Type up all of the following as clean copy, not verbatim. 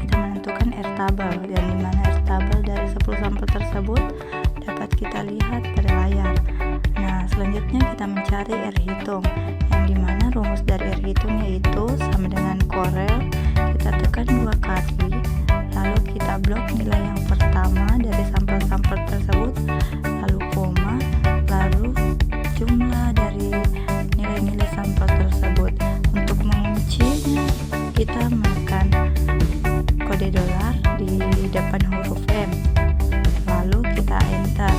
kita menentukan R tabel, yang dimana R tabel dari 10 sampel tersebut dapat kita lihat pada layar. Nah, selanjutnya kita mencari R hitung, yang dimana rumus dari R hitung yaitu sama dengan Corel. Kita tekan 2 kali, lalu kita blok nilai yang pertama dari sampel-sampel tersebut, lalu koma, lalu jumlah dari nilai-nilai sampel tersebut. Untuk menguncinya, kita menekan kode dolar di depan huruf M, lalu kita enter.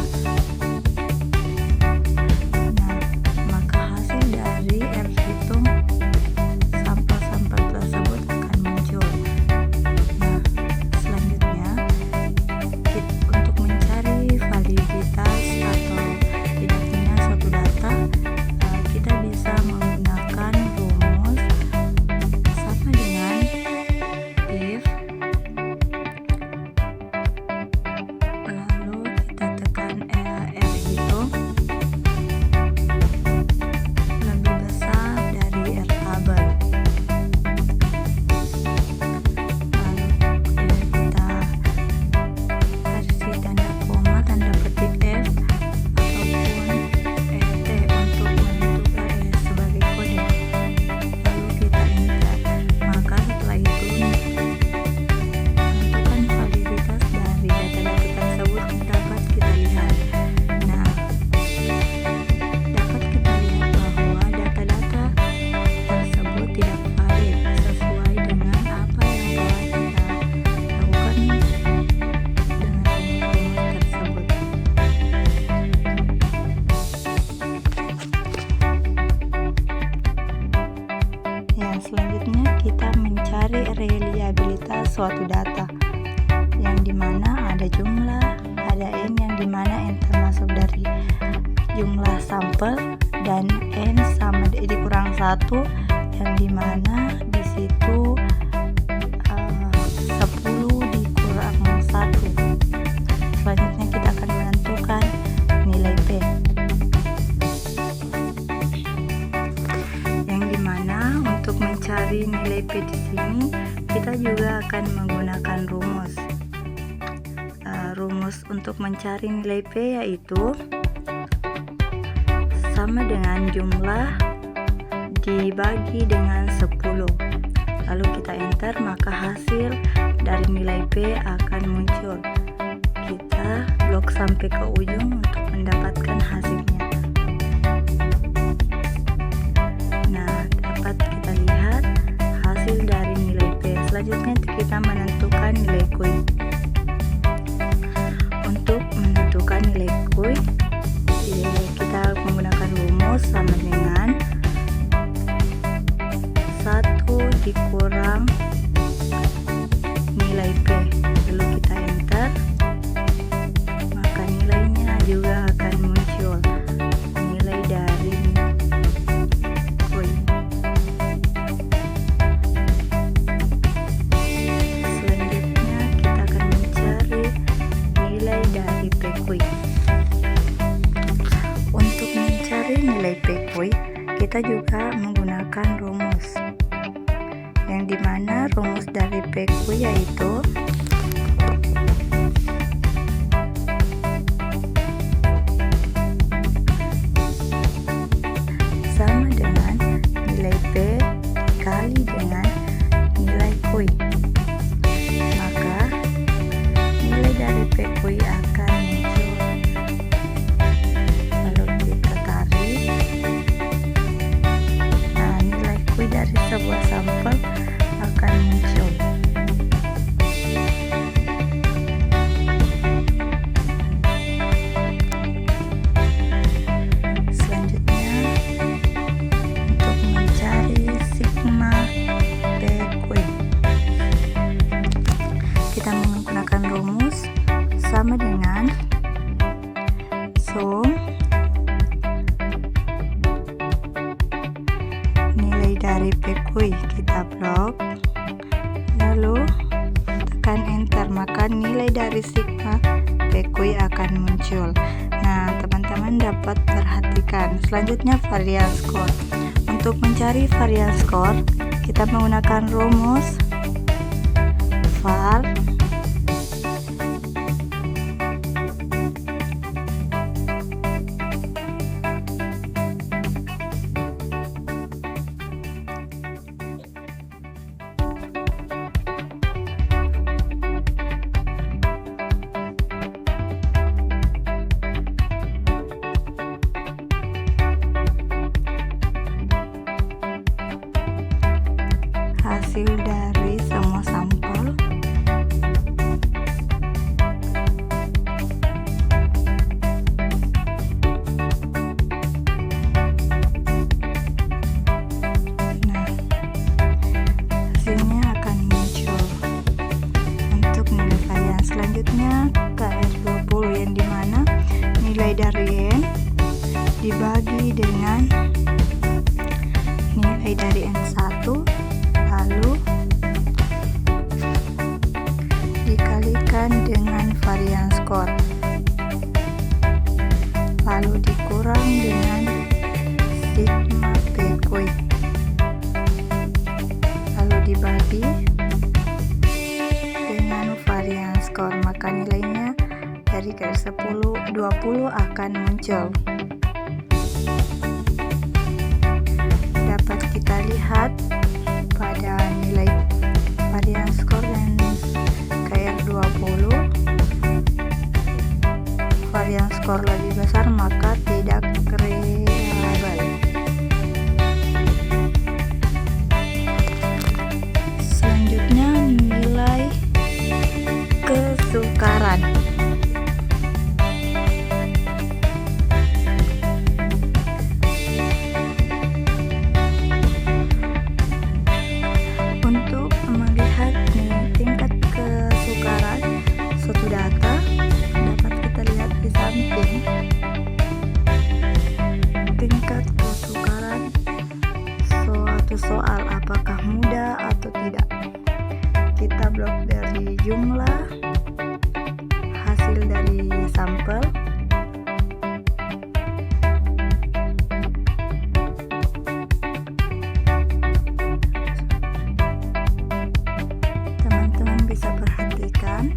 Nah, maka hasil dari R hitung sampel-sampel tersebut akan muncul. Nah, selanjutnya untuk mencari validitas atau tidaknya suatu data, kita bisa menggunakan rumus sama dengan if, lalu kita tekan R hitung lebih besar dari R tabel, lalu kita kasih tanda koma, tanda petik F ataupun ET untuk menentukan sebagai kode, lalu kita enter. Maka setelah itu menentukan validitas dari data-data tersebut dapat kita lihat. Nah, dapat kita lihat bahwa data-data tersebut tidak valid sesuai dengan apa yang telah kita lakukan dengan rumus-rumus tersebut. Ya, selanjutnya kita mencari reliabilitas suatu data, yang dimana ada jumlah, ada N, yang dimana N termasuk dari jumlah sampel, dan N sama dikurang 1, yang dimana di situ 10 dikurang 1. Selanjutnya kita akan menentukan nilai P, yang dimana untuk mencari nilai P di sini kita juga akan menggunakan rumus. Rumus untuk mencari nilai P yaitu sama dengan jumlah dibagi dengan 10. Lalu kita enter, maka hasil dari nilai P akan muncul. Kita blok sampai ke ujung untuk mendapatkan hasilnya. Nah, dapat kita lihat hasil dari nilai P. Selanjutnya kita menentukan nilai Q. Untuk menentukan nilai Q, kita menggunakan rumus sama dengan 1 dikurang nilai P, lalu kita enter, maka nilainya juga akan muncul, nilai dari Q. Selanjutnya kita akan mencari nilai dari PQ. Untuk mencari nilai PQ, kita juga menggunakan rumus, yang dimana rumus dari PQ yaitu sama dengan nilai P dikali dengan nilai Q. Maka nilai dari PQ akan muncul, lalu kita tarik. Nah, nilai Q dari sebuah sampel akan muncul. Selanjutnya untuk mencari sigma PQ, kita menggunakan rumus sama dengan sum nilai dari PQ, kita blok, lalu tekan enter, maka nilai dari sigma PQ akan muncul. Nah, teman-teman dapat perhatikan. Selanjutnya varian skor. Untuk mencari varian skor, kita menggunakan rumus var Selanjutnya KR20 yang dimana nilai dari N dibagi dengan nilai dari N1 lalu dikalikan dengan varian skor lalu dikurang dengan sigma P quick lalu dibagi dengan varian skor, maka nilainya dari garis 20 akan muncul. Dapat kita lihat pada nilai varian skor dan KR20 varian skor lebih besar maka tidak reliable. Selanjutnya nilai kesukaran. Untuk melihat tingkat kesukaran suatu data dapat kita lihat di samping. Tingkat kesukaran suatu soal apakah mudah atau tidak. Kita blok dari jumlah hasil dari sampel. Teman-teman bisa perhatikan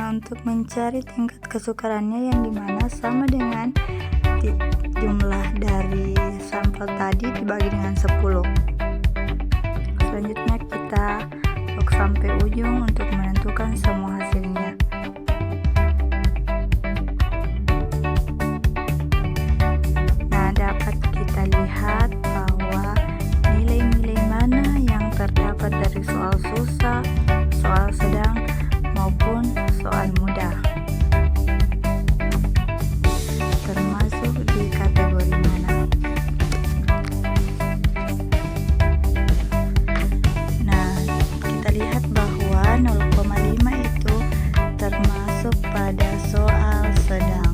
untuk mencari tingkat kesukarannya yang dimana sama dengan jumlah dari sampel tadi dibagi dengan 10. Selanjutnya kita blok sampai ujung untuk menentukan semua hasilnya. Nah, dapat kita lihat bahwa nilai-nilai mana yang terdapat dari soal susah, soal sedang, maupun soal mudah, termasuk di kategori mana. Nah, kita lihat bahwa 0,5 itu termasuk pada soal sedang.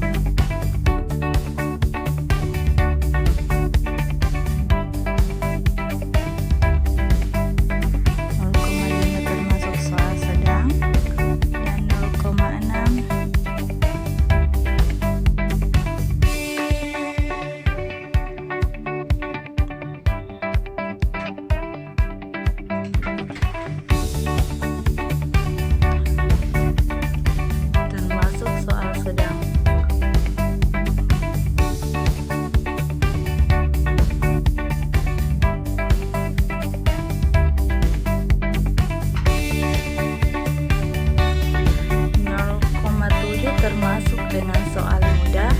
Termasuk dengan soal mudah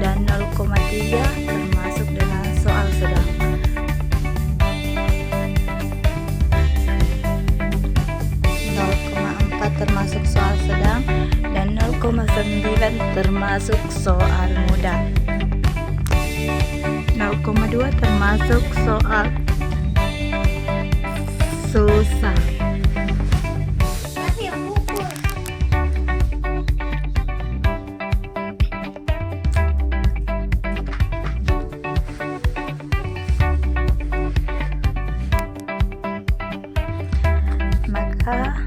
dan 0,3 termasuk dengan soal sedang. Termasuk soal sedang dan 0,9 termasuk soal mudah. 0,2 termasuk soal susah. Maka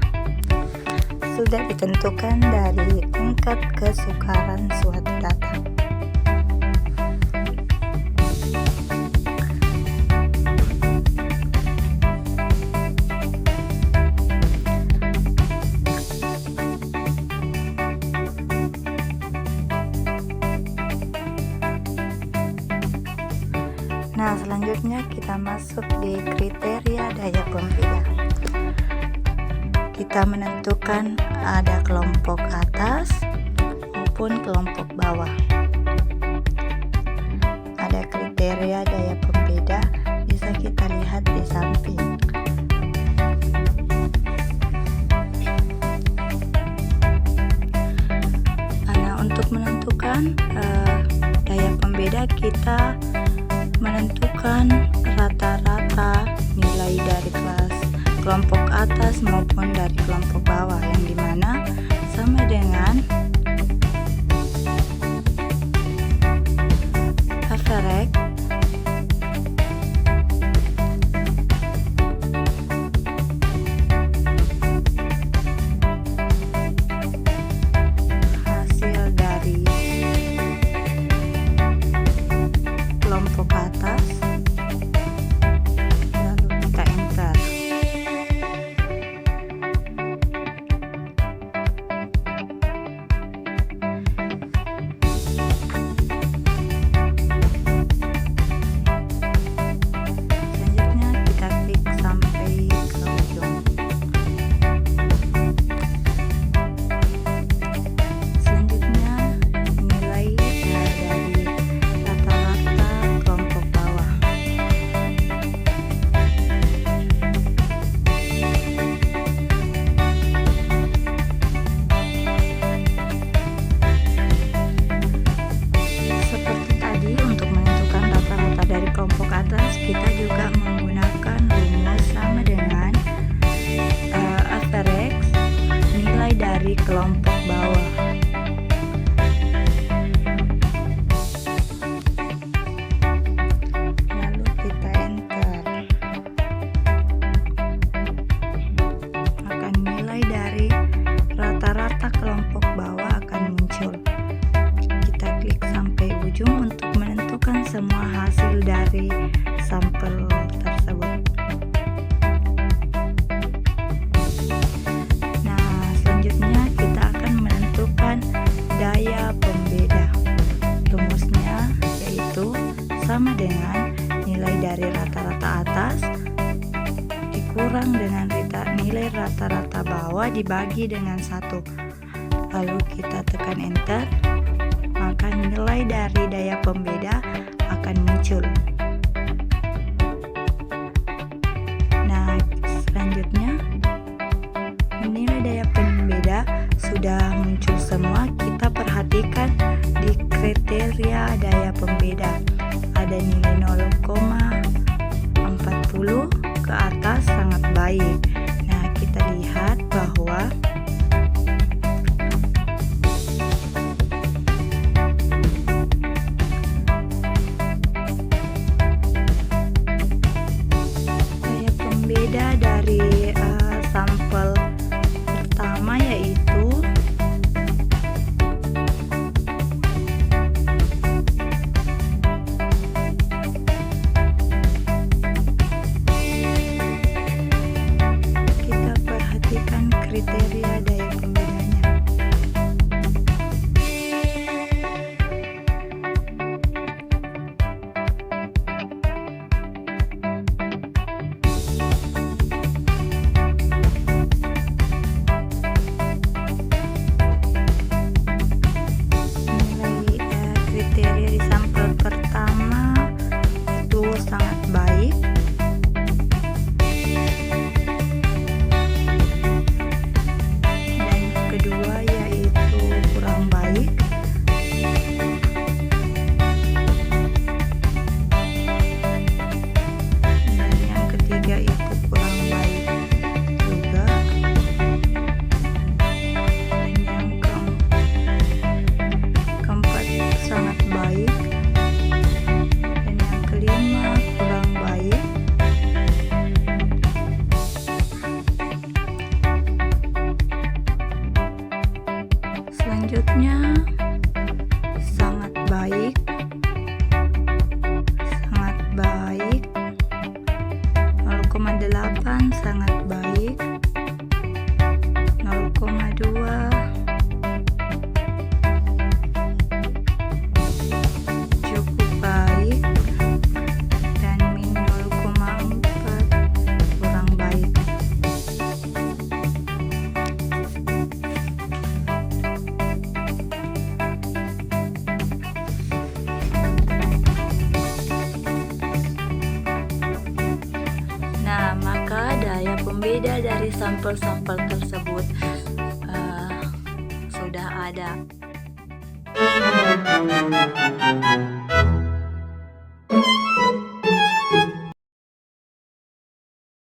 sudah ditentukan dari tingkat kesukaran suatu data. Nah, selanjutnya kita masuk di kriteria daya pembeda. Kita menentukan ada kelompok atas maupun kelompok bawah. Ada kriteria daya pembeda bisa kita lihat di samping. menentukan daya pembeda, kita menentukan rata-rata nilai dari kelas kelompok atas maupun dari kelompok bawah, yang dimana sama dengan average hasil dari kelompok atas, lalu kita enter. Selanjutnya kita klik sampai ke ujung. Selanjutnya nilai dari rata-rata kelompok bawah. Seperti tadi, untuk menentukan rata-rata dari kelompok atas, kita juga menggunakan rumus sama dengan average nilai dari kelompok bawah. Lalu kita enter. Maka nilai dari rata-rata kelompok bawah akan muncul. Kita klik sampai ujung untuk menentukan semua hasil dari sampel tersebut. Nah, selanjutnya kita akan menentukan daya pembeda. Rumusnya yaitu sama dengan nilai dari rata-rata atas dikurang dengan nilai rata-rata bawah dibagi dengan 1. Lalu kita tekan enter, maka nilai dari daya pembeda akan muncul. Nah, selanjutnya nilai daya pembeda sudah muncul semua. Kita perhatikan di kriteria daya pembeda ada nilai 0,40 ke atas sangat baik. Nah, kita lihat bahwa daya pembeda dari sampel pertama yaitu kita perhatikan kriteria daya pembedanya. Kriteria di sampel pertama itu sangat baik. Dan kedua yaitu kurang baik. Dan yang ketiga itu kurang baik juga. Dan yang keempat sangat baik, dan yang kelima kurang baik. Selanjutnya sangat baik, sangat baik, 0,8 sangat baik, 0,2 cukup baik, dan min 0,4 kurang baik. Nah, maka daya pembeda dari sampel-sampel tersebut sudah ada.